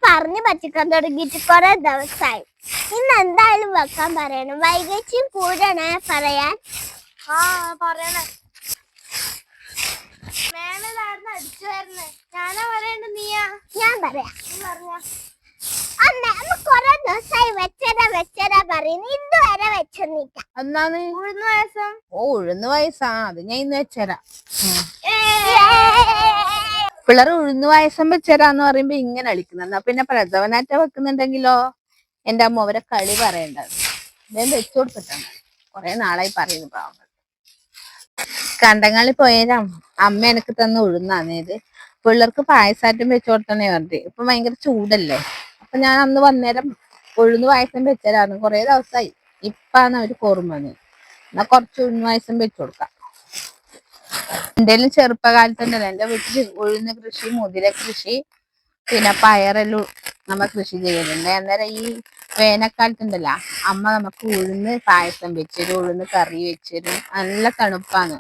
പറഞ്ഞു പറ്റിക്കാൻ തുടങ്ങിയിട്ട് കുറെ ദിവസമായി. ഇന്ന് എന്തായാലും വെക്കാൻ പറയണം. വൈകിച്ചും കൂടണേ പറയാൻ. പറയണേ. മേമലായിരുന്നു അടിച്ചു വരുന്നേ. ഞാനാ പറയണ്ട നീയാ? ഞാൻ പറയാം. പറഞ്ഞ അമ്മ കൊറേ ദിവസമായി വെച്ചരാ പറയുന്നു. ഇതുവരെ വെച്ചൊന്നില്ല. എന്നാണ് ഉഴുന്ന് പായസം. ഉഴുന്ന് പായസാ? അത് ഞാൻ ഇന്ന് വെച്ചരാ. പിള്ളേർ ഉഴുന്ന് പായസം വെച്ചരാന്ന് പറയുമ്പോ ഇങ്ങനെ അളിക്കുന്നു. എന്നാ പിന്നെ പ്രസവനാറ്റ വെക്കുന്നുണ്ടെങ്കിലോ എന്റെ അമ്മ അവരെ കളി പറയേണ്ടത്. ഞാൻ വെച്ചു കൊടുത്തിട്ടുണ്ട്. കൊറേ നാളായി പറയുന്നു പാവങ്ങൾ. കണ്ടങ്ങളിൽ പോയാലും അമ്മ എനിക്ക് തന്ന ഉഴുന്നാന്നേത്. പിള്ളേർക്ക് പായസാറ്റും വെച്ചു കൊടുത്തണേ പറഞ്ഞിട്ട്. ഇപ്പൊ ഭയങ്കര ചൂടല്ലേ. അപ്പൊ ഞാൻ അന്ന് വന്നേരം ഉഴുന്ന് പായസം വെച്ചരാന്ന്. കൊറേ ദിവസമായി. ഇപ്പാണ് അവര് ഓർമ്മ വന്നത്. എന്നാ കുറച്ച് ഉഴുന്ന് പായസം വെച്ചു കൊടുക്കാം. എന്തേലും ചെറുപ്പകാലത്തുണ്ടല്ലോ എന്റെ വീട്ടില് ഉഴുന്ന് കൃഷി, മുതിര കൃഷി, പിന്നെ പയറെല്ലാം നമ്മ കൃഷി ചെയ്യലുണ്ട്. അന്നേരം ഈ വേനൽക്കാലത്തുണ്ടല്ലോ അമ്മ നമുക്ക് ഉഴുന്ന് പായസം വെച്ചരും, ഉഴുന്ന് കറി വെച്ചരും. നല്ല തണുപ്പാണ്.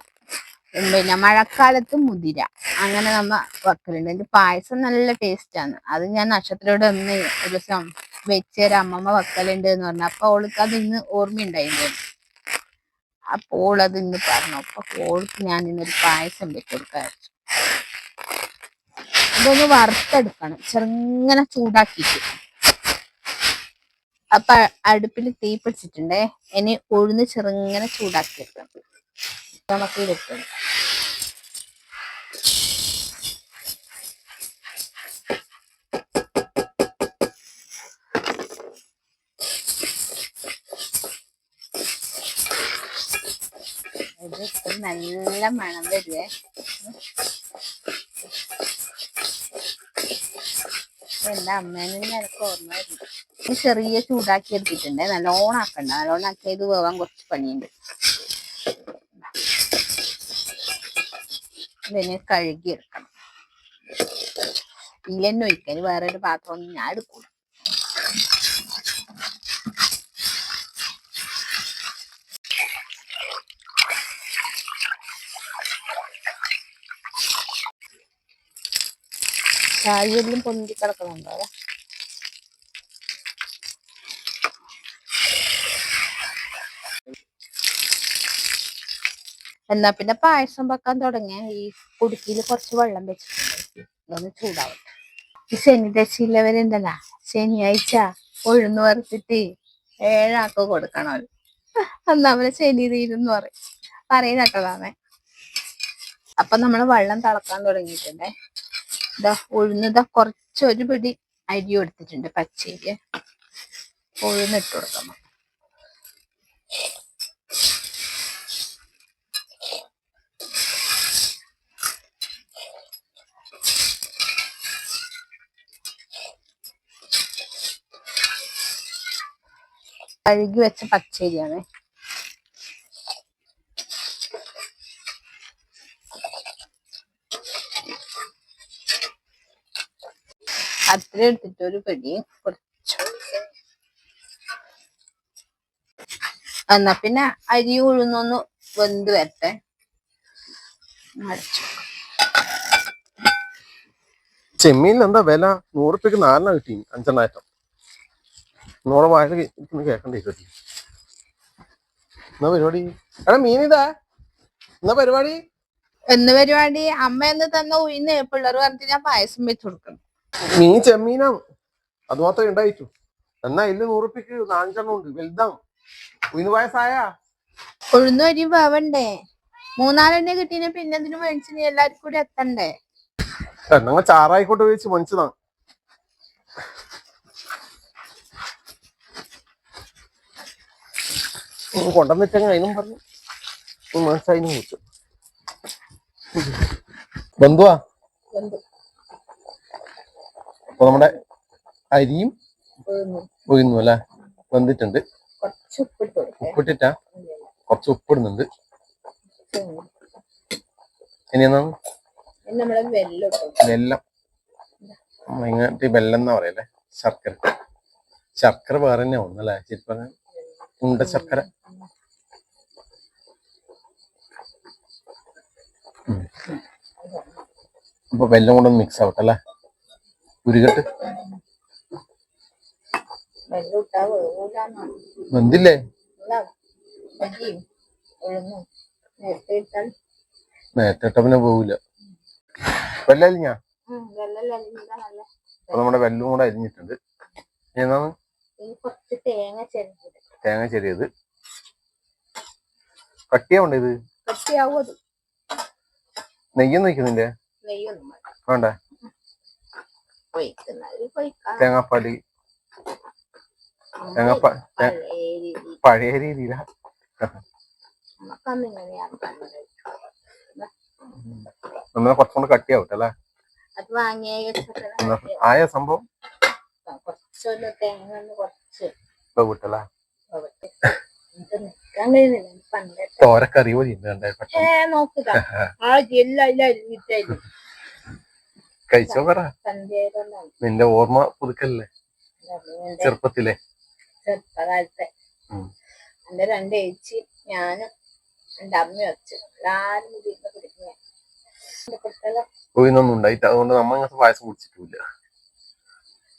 പിന്നെ മഴക്കാലത്ത് മുതിര അങ്ങനെ നമ്മ വെക്കലുണ്ട്. എന്റെ പായസം നല്ല ടേസ്റ്റ് ആണ്. അത് ഞാൻ നക്ഷത്രയോട് ഒന്ന് ഒരു ദിവസം വെച്ചേരാ അമ്മമ്മ വെക്കലുണ്ട് എന്ന് പറഞ്ഞു. അപ്പൊ അവൾക്ക് അത് ഇന്ന് ഓർമ്മയുണ്ടായിരുന്നു. അപ്പോൾ അത് ഇന്ന് പറഞ്ഞു. അപ്പൊ ഓൾക്ക് ഞാൻ ഇന്നൊരു പായസം വെച്ചുകൊടുക്കാൻ. ഇതൊന്ന് വറുത്തെടുക്കണം ചെറുങ്ങനെ ചൂടാക്കിയിട്ട്. അപ്പൊ അടുപ്പിൽ തീ പിടിച്ചിട്ടുണ്ടേ. ഇനി ഉഴുന്ന് ചെറുങ്ങനെ ചൂടാക്കി വെക്കണം. നമുക്ക് ഇതെടുക്കണം. നല്ല മണം വരുവേ. എന്റെ അമ്മേനെ എനിക്ക് ഓർമ്മ വരുന്നു. ചെറിയ ചൂടാക്കി എടുത്തിട്ടുണ്ട്. നല്ലോണം ആക്കണ്ട. നല്ലോണം ആക്കിയത് വേവാൻ കുറച്ച് പണിയുണ്ട്. ഇതിനെ കഴുകി എടുക്കണം. ഇല്ലെന്നെ ഒഴിക്കാൻ വേറൊരു പാത്രം ഒന്നും ഞാൻ എടുക്കൂല. ചായയെല്ലാം പൊന്തി കിടക്കുന്നുണ്ടോ? എന്നാ പിന്നെ പായസം വെക്കാൻ തുടങ്ങിയ ഈ കുടുക്കിയിൽ കുറച്ച് വെള്ളം വെച്ചിട്ടുണ്ട്. ഇതൊന്ന് ചൂടാവട്ടെ. ഈ ശനി ദശയില്ലവരുണ്ടല്ല ശനിയാഴ്ച ഉഴുന്ന് വറുത്തിട്ട് 7 ആൾക്ക് കൊടുക്കണം. എന്നാ അവരെ ശനി തീരുന്ന് പറയുന്നട്ടതാമേ. അപ്പൊ നമ്മള് വെള്ളം തിളക്കാൻ തുടങ്ങിയിട്ടുണ്ടേ. ഇതാ ഉഴുന്നതാ കുറച്ചൊരു പിടി അരി എടുത്തിട്ടുണ്ട്. പച്ചരി ഉഴുന്നിട്ട് കൊടുക്കണം. കഴുകി വെച്ച പച്ചരിയാണ്. അത്ര എടുത്തിട്ട് ഒരു പിടി കുറച്ച്. എന്നാ പിന്നെ അരി ഉഴുന്നൊന്ന് വെന്ത് വരട്ടെ. ചെമ്മീൻ എന്താ വില? 100 രൂപയ്ക്ക് 4 കിട്ടി. 5 100 വാഴ കേക്കണ്ടേ. എന്നാ പരിപാടി? എടാ മീനിതാ. എന്നാ പരിപാടി? എന്ന് പരിപാടി അമ്മ എന്ന് തന്ന ഉഴുന്ന് പിള്ളേർ പറഞ്ഞിട്ട് ഞാൻ പായസം വെച്ച് കൊടുക്കണം. മീൻ ചെമ്മീനാണ്. അത് മാത്രമേ ഉണ്ടായിട്ടു. എന്നാ ഇല്ല 100 രൂപയ്ക്ക് 5 ഉണ്ട്. വലുതാണ്. ഉഴുന്ന് പായസായ ഉഴുന്ന് അരി വേവണ്ടേ? 3-4 കിട്ടീനെ പിന്നെ എന്തിനു മേടിച്ചിനി? എല്ലാവർക്കും കൂടി എത്തണ്ടേ? ഞങ്ങൾ ചാറായിക്കോട്ട് വെച്ച് മനസ്സിലാണ്. കൊണ്ടുവന്നിട്ടെങ്കിൽ അതിനും പറഞ്ഞു മനസ്സായിനും കുറിച്ചു. ബന്ധുവാ. അപ്പൊ നമ്മുടെ അരിയും ഉഴുന്നു അല്ലെ വെന്തിട്ടുണ്ട്. ഉപ്പിട്ടിട്ടാ കുറച്ച് ഉപ്പിടുന്നുണ്ട്. ഇനി എന്നാണ് വെല്ലം. ഇങ്ങനത്തെ വെല്ലം എന്നാ പറയല്ലേ. ശർക്കര വേറെ തന്നെ ഒന്നല്ലേ ശരിക്കും പറഞ്ഞാൽ. ഉണ്ട ശർക്കര. അപ്പൊ വെല്ലം കൊണ്ടൊന്ന് മിക്സ് ആവട്ടെ അല്ലേ. ഉരുകട്ട് വെള്ളിട്ടാ വേവൂലാന്ന് വെന്തില്ലേ? അരിയും ഉഴുന്നും നേരത്തെ ഇട്ടാൽ നേരത്തെ ഇട്ട പിന്നെ പോവില്ല. വെല്ലരിഞ്ഞാ വെള്ളം അരിഞ്ഞാ നല്ല. അപ്പൊ നമ്മുടെ വെല്ലും കൂടെ അരിഞ്ഞിട്ടുണ്ട്. എന്നാണ് കുറച്ച് തേങ്ങ ചെറിയത്. തേങ്ങ ചെറിയത് കട്ടിയാവണ്ടേ? ഇത് കട്ടിയാവും. അത് നെയ്യൊന്നും വയ്ക്കുന്നില്ലേ? നെയ്യൊന്നും വേണ്ട. തേങ്ങാപ്പാല് പഴയ രീതിയിലാ. നമ്മളെ കുറച്ചുകൊണ്ട് കട്ടിയാവട്ടെ അത് വാങ്ങിയ ആയ സംഭവം കുറച്ചൊന്ന് തേങ്ങ കുറച്ച് വിട്ടല്ല. പണ്ടേ തോരക്കറി പോലെ നോക്കുക ആ ജില്ല കഴിച്ചോ പറ. നിന്റെ ഓർമ്മ പുതുക്കല്ലേ ചെറുപ്പത്തിലെ? ചെറുപ്പകാലത്തെ എന്റെ 2 ചേച്ചി ഞാനും എന്റെ അമ്മ വെച്ച് എല്ലാരും പിടിക്കുന്ന ഉഴുന്നൊന്നും ഉണ്ടായിട്ട് അതുകൊണ്ട് നമ്മ ഇങ്ങനത്തെ പായസം കുടിച്ചിട്ടില്ല.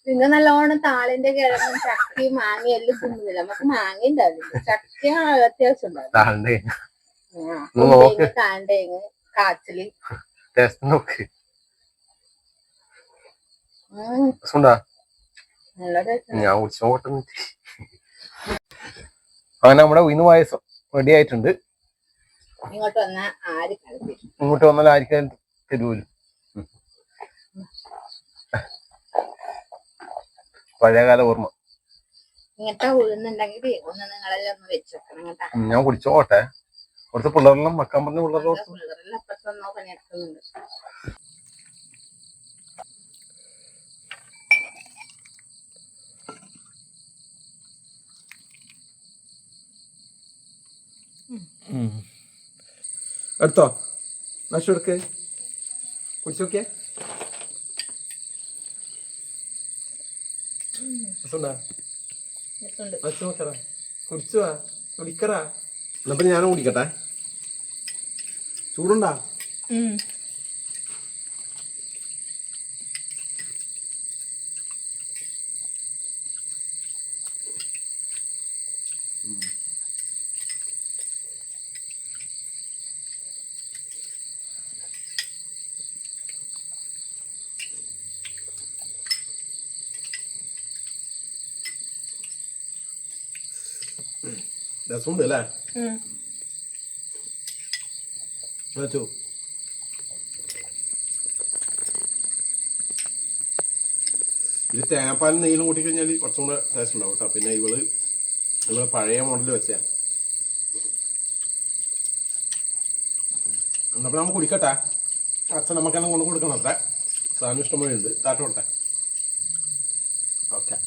നിങ്ങൾ നല്ലോണം താളിന്റെ കിഴങ്ങും ചക്കയും മാങ്ങയും എല്ലാം തിന്നുന്നില്ല. നമുക്ക് മാങ്ങ ഉണ്ടാവില്ല, ചക്ക അത്യാവശ്യം ഉണ്ടാവും. കാണ്ടേങ്ങ് കാച്ചില് നോക്ക്. ഞാൻ കുടിച്ചോട്ടെ. അങ്ങനെ നമ്മുടെ ഉഴുന്ന് പായസം റെഡി ആയിട്ടുണ്ട്. ഇങ്ങോട്ട് വന്നാൽ ഇങ്ങോട്ട് വന്നാൽ ആർക്കും തരുമല്ലോ. പഴയകാല ഓർമ്മ. ഇങ്ങനത്തെ ഉഴുന്നുണ്ടെങ്കിൽ ഒന്ന് നിങ്ങളെല്ലാം ഒന്ന് വെച്ചേക്കണം കേട്ടാ. ഞാൻ കുടിച്ചോട്ടെ. കുറച്ച് പിള്ളേരെല്ലാം വെക്കാൻ പറഞ്ഞ പിള്ളേരെല്ലാം അപ്പത്തന്നോ പണിയെടുക്കുന്നുണ്ട്. എടുത്തോ നശെടുക്ക് കുടിച്ചോക്കിയേ. കുടിച്ചുവാ കുടിക്കറാ. എന്നപ്പ ഞാനും കുടിക്കട്ടെ. ചൂടുണ്ടാ? രസമുണ്ട് അല്ലേ? ഇത് തേങ്ങാപ്പാലും നെയ്യിലും കൂട്ടി കഴിഞ്ഞാൽ കുറച്ചും കൂടെ ടേസ്റ്റ് ഉണ്ടാവും കേട്ടോ. പിന്നെ ഇവള് പഴയ മോഡൽ വെച്ചാ. എന്നപ്പോൾ നമുക്ക് കുടിക്കട്ടെ. അച്ഛൻ നമുക്കെല്ലാം കൊണ്ട് കൊടുക്കണം. അത്ര സാധനം ഇഷ്ടംപോലെ ഉണ്ട്. താട്ടോട്ടെ. ഓക്കെ.